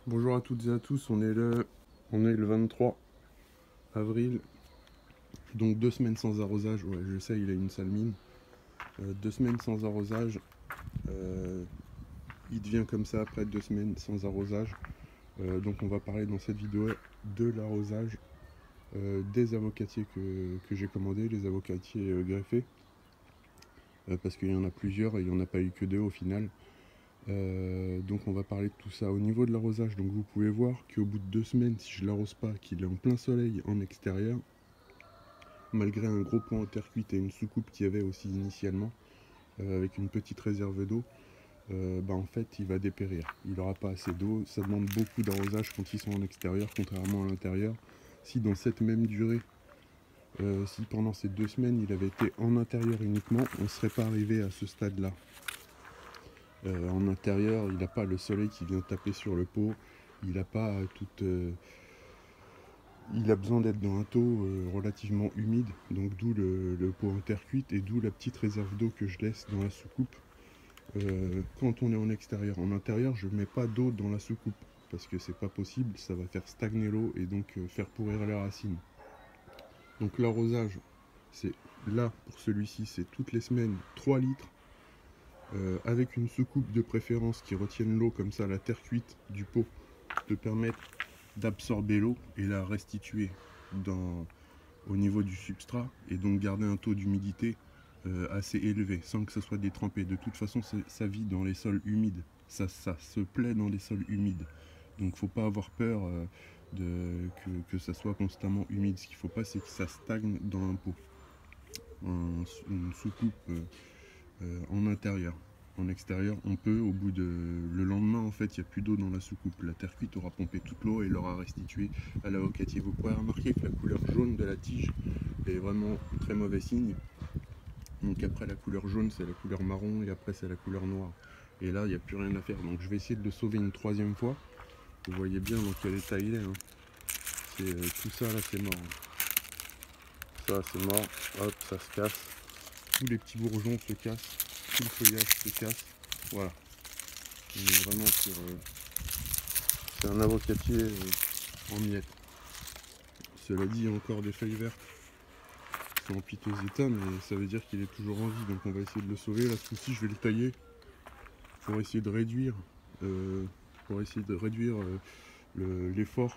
Bonjour à toutes et à tous, on est le 23 avril, donc 2 semaines sans arrosage. Ouais, je sais, il a une sale mine. 2 semaines sans arrosage, euh, il devient comme ça après 2 semaines sans arrosage. Donc on va parler dans cette vidéo de l'arrosage des avocatiers que j'ai commandés, les avocatiers greffés, parce qu'il y en a plusieurs et il n'y en a pas eu que deux au final. Donc on va parler de tout ça. Au niveau de l'arrosage, donc vous pouvez voir qu'au bout de 2 semaines, si je l'arrose pas, qu'il est en plein soleil en extérieur, malgré un gros point en terre cuite et une soucoupe qu'il y avait aussi initialement, avec une petite réserve d'eau, en fait il va dépérir. Il n'aura pas assez d'eau, ça demande beaucoup d'arrosage quand ils sont en extérieur, contrairement à l'intérieur. Si dans cette même durée, si pendant ces 2 semaines il avait été en intérieur uniquement, on ne serait pas arrivé à ce stade-là. En intérieur, il n'a pas le soleil qui vient taper sur le pot, il n'a pas toute... il a besoin d'être dans un taux relativement humide, donc d'où le pot en terre cuite et d'où la petite réserve d'eau que je laisse dans la soucoupe quand on est en extérieur. En intérieur, je ne mets pas d'eau dans la soucoupe parce que c'est pas possible, ça va faire stagner l'eau et donc faire pourrir les racines. Donc l'arrosage, c'est là pour celui-ci, c'est toutes les semaines 3 litres avec une soucoupe de préférence qui retienne l'eau, comme ça la terre cuite du pot peut permettre d'absorber l'eau et la restituer au niveau du substrat et donc garder un taux d'humidité assez élevé sans que ça soit détrempé. De toute façon, ça vit dans les sols humides, ça se plaît dans les sols humides. Donc faut pas avoir peur que ça soit constamment humide. Ce qu'il faut pas, c'est que ça stagne dans un pot, une soucoupe en intérieur. En extérieur, on peut, au bout de... Le lendemain, en fait, il n'y a plus d'eau dans la soucoupe. La terre cuite aura pompé toute l'eau et l'aura restituée à l'avocatier. Vous pourrez remarquer que la couleur jaune de la tige est vraiment très mauvais signe. Donc après la couleur jaune, c'est la couleur marron et après c'est la couleur noire. Et là, il n'y a plus rien à faire. Donc je vais essayer de le sauver une troisième fois. Vous voyez bien dans quel état il est. Hein. Tout ça, là, c'est mort. Ça, c'est mort. Hop, ça se casse. Tous les petits bourgeons se cassent. Tout le feuillage se casse. Voilà. On est vraiment sur... c'est un avocatier en miettes. Cela dit, il y a encore des feuilles vertes. C'est en piteux état, mais ça veut dire qu'il est toujours en vie. Donc on va essayer de le sauver. Là, ce coup-ci, je vais le tailler pour essayer de réduire, euh, l'effort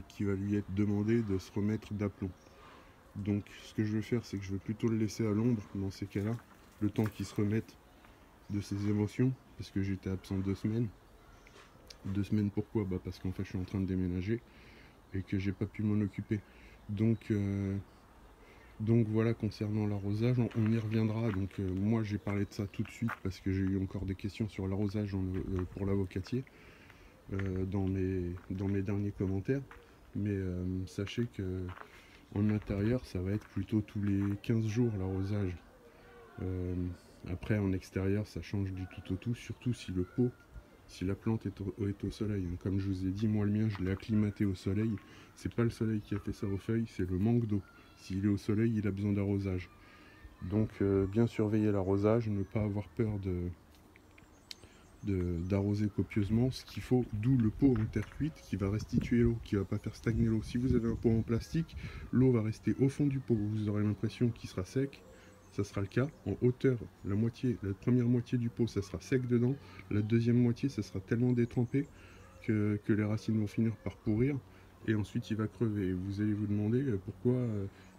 qui va lui être demandé de se remettre d'aplomb. Donc ce que je vais faire, c'est que je vais plutôt le laisser à l'ombre dans ces cas-là, le temps qu'il se remette de ses émotions, parce que j'étais absent 2 semaines. 2 semaines pourquoi? Parce qu'en fait je suis en train de déménager et que j'ai pas pu m'en occuper. Donc voilà, concernant l'arrosage, on y reviendra. Donc moi j'ai parlé de ça tout de suite parce que j'ai eu encore des questions sur l'arrosage pour l'avocatier dans mes derniers commentaires. Mais sachez que en intérieur, ça va être plutôt tous les 15 jours l'arrosage. Euh, Après, en extérieur, ça change du tout au tout, surtout si la plante est au soleil. Comme je vous ai dit, moi le mien, je l'ai acclimaté au soleil. C'est pas le soleil qui a fait ça aux feuilles, c'est le manque d'eau. S'il est au soleil, il a besoin d'arrosage. Donc bien surveiller l'arrosage, ne pas avoir peur d'arroser copieusement ce qu'il faut, d'où le pot en terre cuite qui va restituer l'eau, qui va pas faire stagner l'eau. Si vous avez un pot en plastique, l'eau va rester au fond du pot, vous aurez l'impression qu'il sera sec, ça sera le cas. En hauteur, la première moitié du pot, ça sera sec dedans, la deuxième moitié, ça sera tellement détrempé que les racines vont finir par pourrir, et ensuite il va crever. Et vous allez vous demander pourquoi,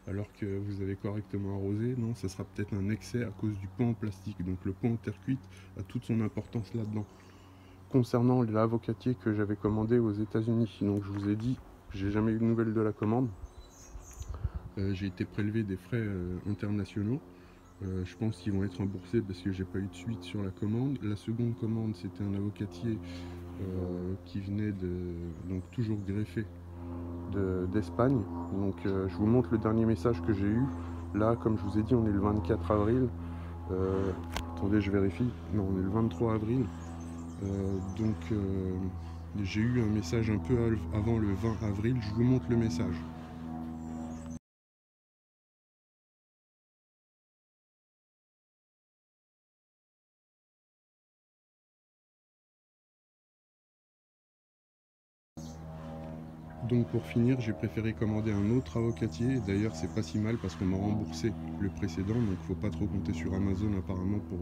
alors que vous avez correctement arrosé. Non, ça sera peut-être un excès à cause du pot en plastique. Donc le pot en terre cuite a toute son importance là-dedans. Concernant l'avocatier que j'avais commandé aux États-Unis, donc je vous ai dit, j'ai jamais eu de nouvelles de la commande. J'ai été prélevé des frais internationaux. Je pense qu'ils vont être remboursés parce que j'ai pas eu de suite sur la commande. La seconde commande, c'était un avocatier qui venait donc toujours greffé d'Espagne. Donc je vous montre le dernier message que j'ai eu. Là, comme je vous ai dit, on est le 24 avril. Attendez, je vérifie. Non, on est le 23 avril. J'ai eu un message un peu avant le 20 avril. Je vous montre le message. Donc pour finir, j'ai préféré commander un autre avocatier. D'ailleurs, c'est pas si mal parce qu'on m'a remboursé le précédent, donc faut pas trop compter sur Amazon apparemment pour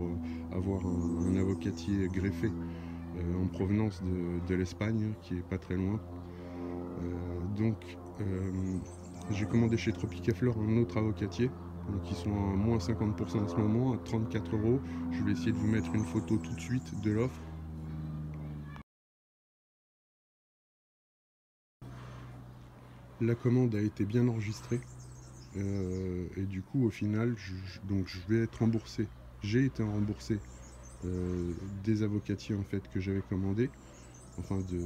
avoir un avocatier greffé en provenance de l'Espagne, qui est pas très loin. Donc j'ai commandé chez Tropicafleur un autre avocatier, donc ils sont à moins 50% en ce moment, à 34 €. Je vais essayer de vous mettre une photo tout de suite de l'offre. La commande a été bien enregistrée. Et du coup, au final, donc je vais être remboursé. J'ai été remboursé des avocatiers en fait que j'avais commandé, enfin de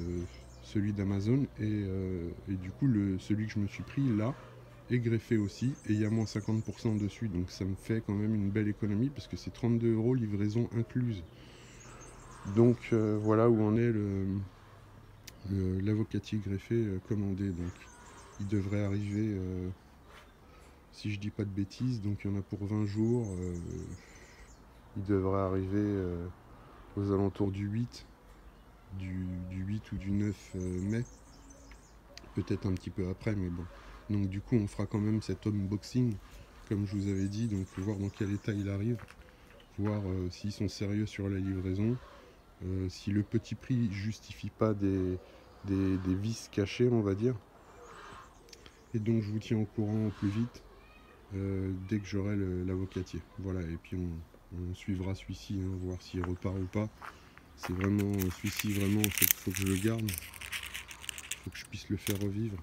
celui d'Amazon, et du coup celui que je me suis pris là est greffé aussi, et il y a moins 50% dessus, donc ça me fait quand même une belle économie parce que c'est 32 € livraison incluse. Donc voilà où en est l'avocatier greffé commandé. Donc il devrait arriver, si je dis pas de bêtises, donc il y en a pour 20 jours. Il devrait arriver aux alentours du 8, du 8 ou du 9 mai, peut-être un petit peu après, mais bon. Donc du coup, on fera quand même cet unboxing, comme je vous avais dit, donc voir dans quel état il arrive, voir s'ils sont sérieux sur la livraison, si le petit prix justifie pas des vis cachées, on va dire. Et donc je vous tiens au courant au plus vite dès que j'aurai l'avocatier. Voilà, et puis on suivra celui-ci, hein, voir s'il repart ou pas. C'est vraiment celui-ci, vraiment, faut que je le garde, faut que je puisse le faire revivre.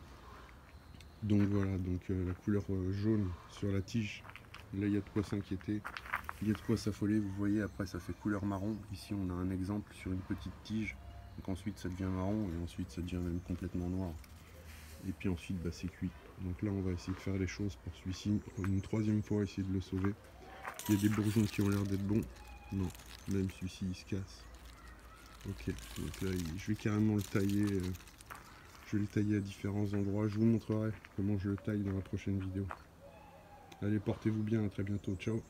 Donc voilà, donc la couleur jaune sur la tige, là il y a de quoi s'inquiéter, il y a de quoi s'affoler. Vous voyez, après ça fait couleur marron. Ici on a un exemple sur une petite tige, donc ensuite ça devient marron et ensuite ça devient même complètement noir. Et puis ensuite bah, c'est cuit. Donc là on va essayer de faire les choses pour celui-ci une troisième fois, essayer de le sauver. Il y a des bourgeons qui ont l'air d'être bons. Non, même celui-ci il se casse. Ok, donc là je vais carrément le tailler. Je vais le tailler à différents endroits. Je vous montrerai comment je le taille dans la prochaine vidéo. Allez, portez-vous bien, à très bientôt. Ciao.